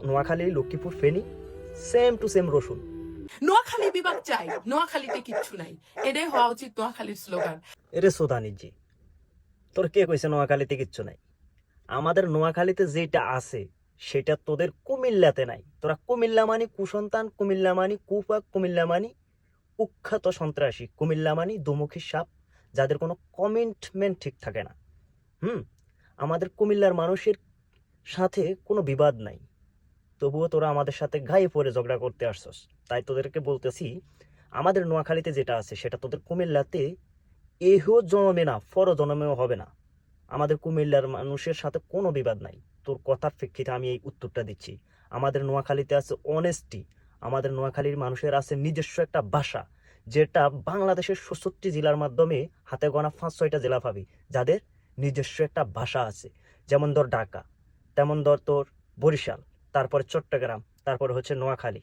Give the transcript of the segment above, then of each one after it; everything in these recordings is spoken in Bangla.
Noakhali, Lakshmipur, Feni same to same রসুন। নোয়াখালী বিভাগ চাই, নোয়াখালীতে কিচ্ছু নাই, এটাই হওয়া উচিত নোয়াখালীর স্লোগান। এরে সোদানিজি, তোর কে কইছে নোয়াখালীতে কিচ্ছু নাই? আমাদের নোয়াখালীতে যেটা আছে সেটা তোদের কুমিল্লাতে নাই। তোরা কুমিল্লা মানি কুসন্তান, কুমিল্লা মানি কুপাক, কুমিল্লা মানি কুখ্যাত সন্ত্রাসী, কুমিল্লা মানি দুমুখী সাপ, যাদের কোনো কমিটমেন্ট ঠিক থাকে না। আমাদের কুমিল্লার মানুষের সাথে কোনো বিবাদ নাই, তবুও তোরা আমাদের সাথে গায়ে পড়ে ঝগড়া করতে আসছস। তাই তোদেরকে বলতেছি, আমাদের নোয়াখালীতে যেটা আছে সেটা তোদের কুমিল্লাতে এহ জন্মে না, ফর জন্মেও হবে না। আমাদের কুমিল্লার মানুষের সাথে কোনো বিবাদ নাই। তোর কথার প্রেক্ষিতে আমি এই উত্তরটা দিচ্ছি। আমাদের নোয়াখালীতে আছে অনেস্টি, আমাদের নোয়াখালীর মানুষের আছে নিজস্ব একটা ভাষা, যেটা বাংলাদেশের ৬৬ জেলার মাধ্যমে হাতে গোনা ৫-৬টা জেলা পাবি যাদের নিজস্ব একটা ভাষা আছে। যেমন ধর ঢাকা, তেমন ধর তোর বরিশাল, তারপরে চট্টগ্রাম, তারপরে হচ্ছে নোয়াখালী।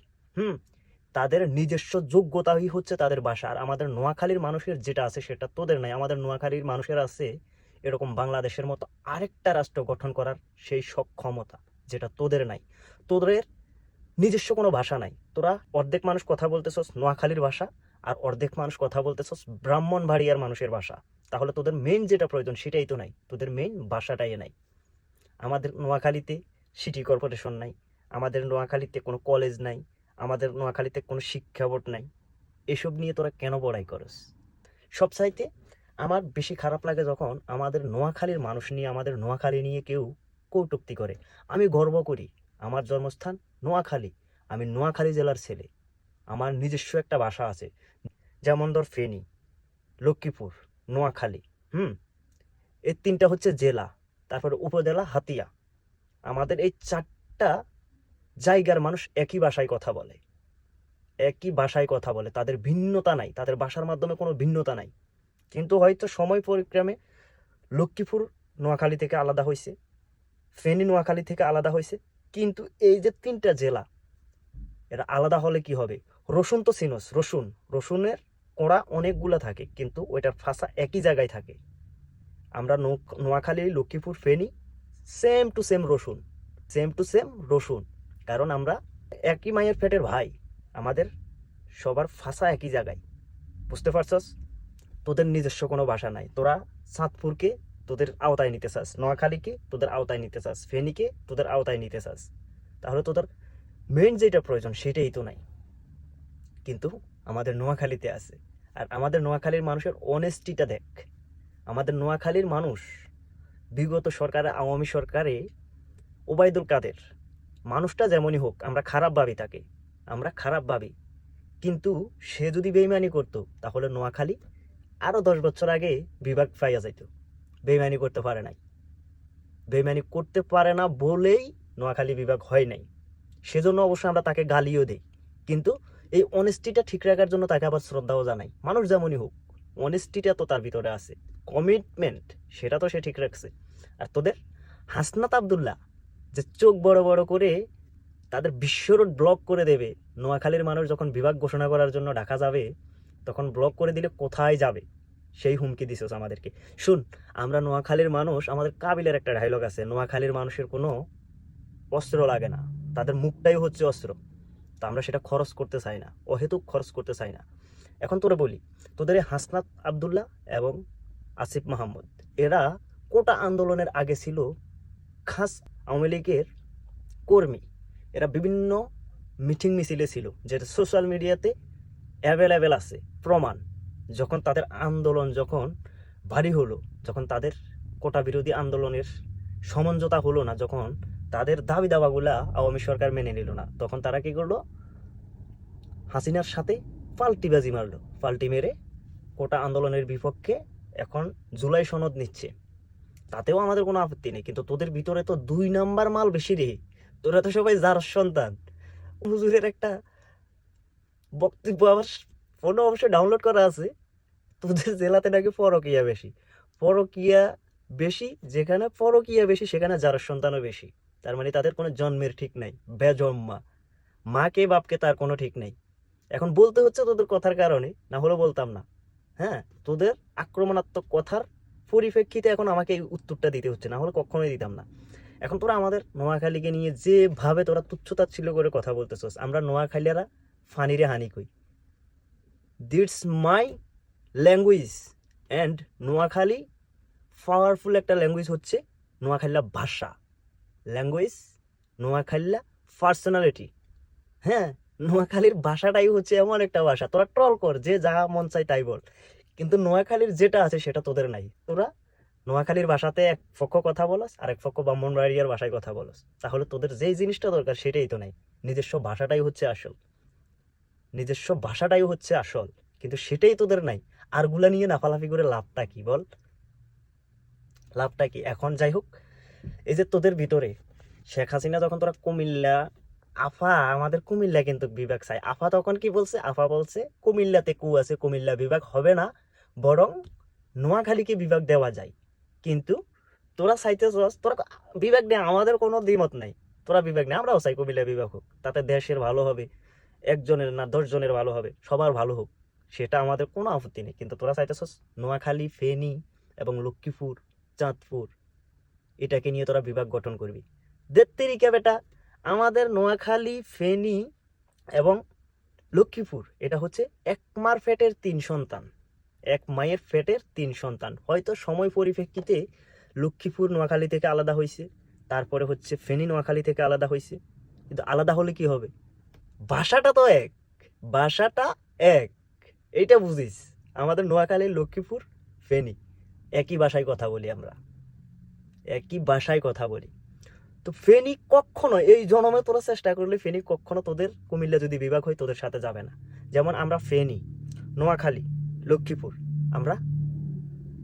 তাদের নিজস্ব যোগ্যতাই হচ্ছে তাদের ভাষা। আর আমাদের নোয়াখালীর মানুষের যেটা আছে সেটা তোদের নাই। আমাদের নোয়াখালীর মানুষের আছে এরকম বাংলাদেশের মতো আরেকটা রাষ্ট্র গঠন করার সেই সক্ষমতা, যেটা তোদের নাই। তোদের নিজস্ব কোনো ভাষা নাই। তোরা অর্ধেক মানুষ কথা বলতেছস নোয়াখালীর ভাষা, আর অর্ধেক মানুষ কথা বলতেছস ব্রাহ্মণবাড়িয়ার মানুষের ভাষা। তাহলে তোদের মেইন যেটা প্রয়োজন সেটাই তো নাই, তোদের মেইন ভাষাটাই নাই। আমাদের নোয়াখালীতে সিটি কর্পোরেশন নাই, আমাদের নোয়াখালীতে কোনো কলেজ নাই, আমাদের নোয়াখালীতে কোনো শিক্ষা বোর্ড নাই। এসব নিয়ে তোরা কেন বড়াই করস? সবচাইতে আমার বেশি খারাপ লাগে যখন আমাদের নোয়াখালীর মানুষ নিয়ে, আমাদের নোয়াখালী নিয়ে কেউ কটূক্তি করে। আমি গর্ব করি, আমার জন্মস্থান নোয়াখালী, আমি নোয়াখালী জেলার ছেলে, আমার নিজস্ব একটা ভাষা আছে। যেমন ধর ফেনী, লক্ষ্মীপুর, নোয়াখালী, এই তিনটা হচ্ছে জেলা, তারপরে উপজেলা হাতিয়া। আমাদের এই 4টা জায়গার মানুষ একই ভাষায় কথা বলে, একই ভাষায় কথা বলে, তাদের ভিন্নতা নাই, তাদের ভাষার মাধ্যমে কোনো ভিন্নতা নাই। কিন্তু হয়তো সময় পরিক্রমে লক্ষ্মীপুর নোয়াখালী থেকে আলাদা হয়েছে, ফেনী নোয়াখালী থেকে আলাদা হয়েছে, কিন্তু এই যে 3টা জেলা, এরা আলাদা হলে কি হবে? রসুন তো চিনস, রসুনের কোড়া অনেকগুলা থাকে, কিন্তু ওইটার ফাঁসা একই জায়গায় থাকে। আমরা Noakhali, Lakshmipur, Feni same to same রসুন, সেম টু সেম রসুন, কারণ আমরা একই মায়ের পেটের ভাই, আমাদের সবার ফাঁসা একই জায়গায়। বুঝতে পারছস? তোদের নিজস্ব কোনো ভাষা নাই। তোরা চাঁদপুরকে তোদের আওতায় নিতে চাস, নোয়াখালীকে তোদের আওতায় নিতে চাস, ফেনীকে তোদের আওতায় নিতে চাস। তাহলে তোদের মেইন যেটা প্রয়োজন সেটাই তো নাই, কিন্তু আমাদের নোয়াখালীতে আছে। আর আমাদের নোয়াখালীর মানুষের অনেস্টিটা দেখ। আমাদের নোয়াখালীর মানুষ বিগত সরকারে, আওয়ামী সরকারে ওবায়দুল কাদের মানুষটা যেমনই হোক, আমরা খারাপ ভাবি তাকে, আমরা খারাপ ভাবি, কিন্তু সে যদি বেইমানি করতো তাহলে নোয়াখালী আরো 10 বছর আগে বিভাগ পাইয়া যাইত। বেইমানি করতে পারে নাই, বেইমানি করতে পারে না বলেই নোয়াখালী বিভাগ হয় নাই। সেজন্য অবশ্য আমরা তাকে গালিও দিই, কিন্তু এই অনেস্টিটা ঠিক রাখার জন্য তাকে আবার শ্রদ্ধাও জানাই। মানুষ যেমনই হোক, অনেস্টিটা তো তার ভিতরে আছে, কমিটমেন্ট সেটা তো সে ঠিক রাখছে। আর তোদের হাসনাত আবদুল্লাহ যে চোখ বড় বড় করে তাদের বিশ্বরোড ব্লক করে দেবে, নোয়াখালীর মানুষ যখন বিভাগ ঘোষণা করার জন্য ঢাকা যাবে তখন ব্লক করে দিলে কোথায় যাবে সেই হুমকি দিছস আমাদেরকে। শুন, আমরা নোয়াখালীর মানুষ, আমাদের কাবিলের একটা ডায়লগ আছে, নোয়াখালীর মানুষের কোনো অস্ত্র লাগে না, তাদের মুখটাই হচ্ছে অস্ত্র। তো আমরা সেটা খরচ করতে চাই না, অহেতুক খরচ করতে চাই না। এখন তোরা বলি, তোদের এই হাসনাত আবদুল্লাহ এবং আসিফ মাহমুদ, এরা কোটা আন্দোলনের আগে ছিল খাস আওয়ামী লীগের কর্মী। এরা বিভিন্ন মিটিং মিছিলে ছিল, যেটা সোশ্যাল মিডিয়াতে অ্যাভেলেবেল আছে প্রমাণ। যখন তাদের আন্দোলন যখন ভারী হলো, যখন তাদের কোটা বিরোধী আন্দোলনের সমঝোতা হলো না, যখন তাদের দাবি দাবাগুলা আওয়ামী সরকার মেনে নিল না, তখন তারা কি করলো? হাসিনার সাথে পাল্টিবাজি মারলো, পাল্টি মেরে কোটা আন্দোলনের বিপক্ষে এখন জুলাই সনদ নিচ্ছে। তাতেও আমাদের কোনো আপত্তি নেই, কিন্তু তোদের ভিতরে তো 2 নাম্বার মাল বেশি রে। তোরা তো সবাই যার সন্তান। হুজুরের একটা বক্তব্য আমার ফোনে অবশ্যই ডাউনলোড করা আছে, তোদের জেলাতে নাকি পরকিয়া বেশি। পরকিয়া বেশি, যেখানে পরকিয়া বেশি সেখানে যার সন্তানও বেশি। তার মানে তাদের কোনো জন্মের ঠিক নাই, বেজন্মা, মাকে বাপকে তার কোনো ঠিক নাই। এখন বলতে হচ্ছে তোদের কথার কারণে, না হলে বলতাম না। তোদের আক্রমণাত্মক কথার পরিপ্রেক্ষিতে এখন আমাকে এই উত্তরটা দিতে হচ্ছে, না হলে কখনোই দিতাম না। এখন তোরা আমাদের নোয়াখালীকে নিয়ে যেভাবে তোরা তুচ্ছতাচ্ছিল্য করে কথা বলতেছস, আমরা নোয়াখালীরা ফানিরে হানি কই। দিটস my language and Noakhali powerful একটা ল্যাঙ্গুয়েজ হচ্ছে নোয়াখালীর ভাষা, ল্যাঙ্গুয়েজ, নোয়াখালীর পার্সোনালিটি। হ্যাঁ, নোয়াখালীর ভাষাটাই হচ্ছে এমন একটা ভাষা, তোরা ট্রল কর, যে যা মন চাই তাই বল, কিন্তু নোয়াখালীর যেটা আছে সেটা তোদের নাই। তোরা নোয়াখালীর ভাষাতে এক পক্ষ কথা বলস আর এক পক্ষ ব্রাহ্মণবাড়িয়ার ভাষায় কথা বলস, তাহলে তোদের যেই জিনিসটা দরকার সেটাই তো নাই। নিজস্ব ভাষাটাই হচ্ছে আসল, নিজস্ব ভাষাটাই হচ্ছে আসল, কিন্তু সেটাই তোদের নাই। আরগুলা নিয়ে লাফালাফি করে লাভটা কি বল, লাভটা কি? এখন যাই হোক, এই যে তোদের ভিতরে শেখ হাসিনা যখন তোরা কুমিল্লা, আফা আমাদের কুমিল্লা কিন্তু বিভাগ চাই, আফা তখন কি বলছে? আফা বলছে কুমিল্লাতে কু আছে, কুমিল্লা বিভাগ হবে না, বরং নোয়াখালীকে বিভাগ দেওয়া যায়। কিন্তু তোরা চাইতেছস, তোরা বিভাগ নেই, আমাদের কোনো দ্বিমত নাই, তোরা বিভাগ নেই, আমরাও চাই কুমিল্লা বিভাগ হোক, তাতে দেশের ভালো হবে, একজনের না 10 জনের ভালো হবে, সবার ভালো হোক, সেটা আমাদের কোনো আপত্তি নেই। কিন্তু তোরা চাইতেছস নোয়াখালী, ফেনী এবং লক্ষ্মীপুর, চাঁদপুর, এটাকে নিয়ে তোরা বিভাগ গঠন করবি। দেত্তেরিকা বেটা, আমাদের নোয়াখালী, ফেনী এবং লক্ষ্মীপুর এটা হচ্ছে এক মার ফেটের 3 সন্তান, এক মায়ের ফেটের 3 সন্তান। হয়তো সময় পরিপ্রেক্ষিতে লক্ষ্মীপুর নোয়াখালী থেকে আলাদা হয়েছে, তারপরে হচ্ছে ফেনী নোয়াখালী থেকে আলাদা হয়েছে, কিন্তু আলাদা হলে কি হবে? ভাষাটা তো এক, ভাষাটা এক, এইটা বুঝিস। আমাদের নোয়াখালী, লক্ষ্মীপুর, ফেনী একই ভাষায় কথা বলি, আমরা একই ভাষায় কথা বলি। তো ফেনী কখনো, এই জন্মে তোরা চেষ্টা করলে ফেনী কখনো তোদের কুমিল্লা যদি বিভাগ হয় তোদের সাথে যাবে না। যেমন আমরা ফেনী, নোয়াখালী, লক্ষ্মীপুর আমরা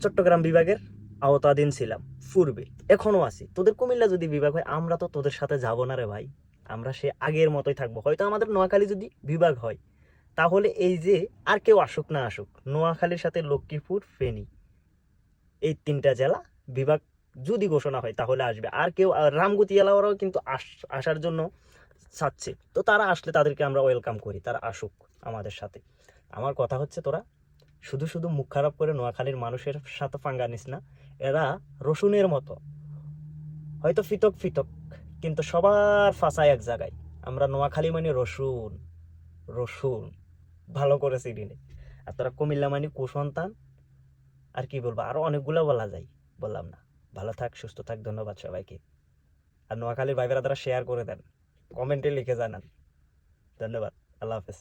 চট্টগ্রাম বিভাগের আওতাধীন ছিলাম পূর্বে, এখনো আছি। তোদের কুমিল্লা যদি বিভাগ হয় আমরা তো তোদের সাথে যাব না রে ভাই, আমরা সে আগের মতোই থাকবো। হয়তো আমাদের নোয়াখালী যদি বিভাগ হয়, তাহলে এই যে আর কেউ আসুক না আসুক, নোয়াখালীর সাথে লক্ষ্মীপুর, ফেনী এই 3টা জেলা বিভাগ যদি ঘোষণা হয় তাহলে আসবে। আর কেউ, রামগতি এলাকারাও কিন্তু আসার জন্য চাচ্ছে, তো তারা আসলে তাদেরকে আমরা ওয়েলকাম করি, তারা আসুক আমাদের সাথে। আমার কথা হচ্ছে, তোরা শুধু শুধু মুখ খারাপ করে নোয়াখালীর মানুষের সাথে পাঙ্গা নিস না। এরা রসুনের মতো, হয়তো ফিতক ফিতক, কিন্তু সবার ফাঁসায় এক জায়গায়। আমরা নোয়াখালী মানে রসুন, রসুন ভালো করে চিনি নে। আর তোরা কুমিল্লা মানে কুসন্তান, আর কি বলবো, আরো অনেকগুলো বলা যায়, বললাম না। ভালো থাক, সুস্থ থাক, ধন্যবাদ সবাইকে। আর নোয়াখালীর ভাই বেড়াদারা শেয়ার করে দেন, কমেন্টে লিখে জানান। ধন্যবাদ, আল্লাহ হাফেজ।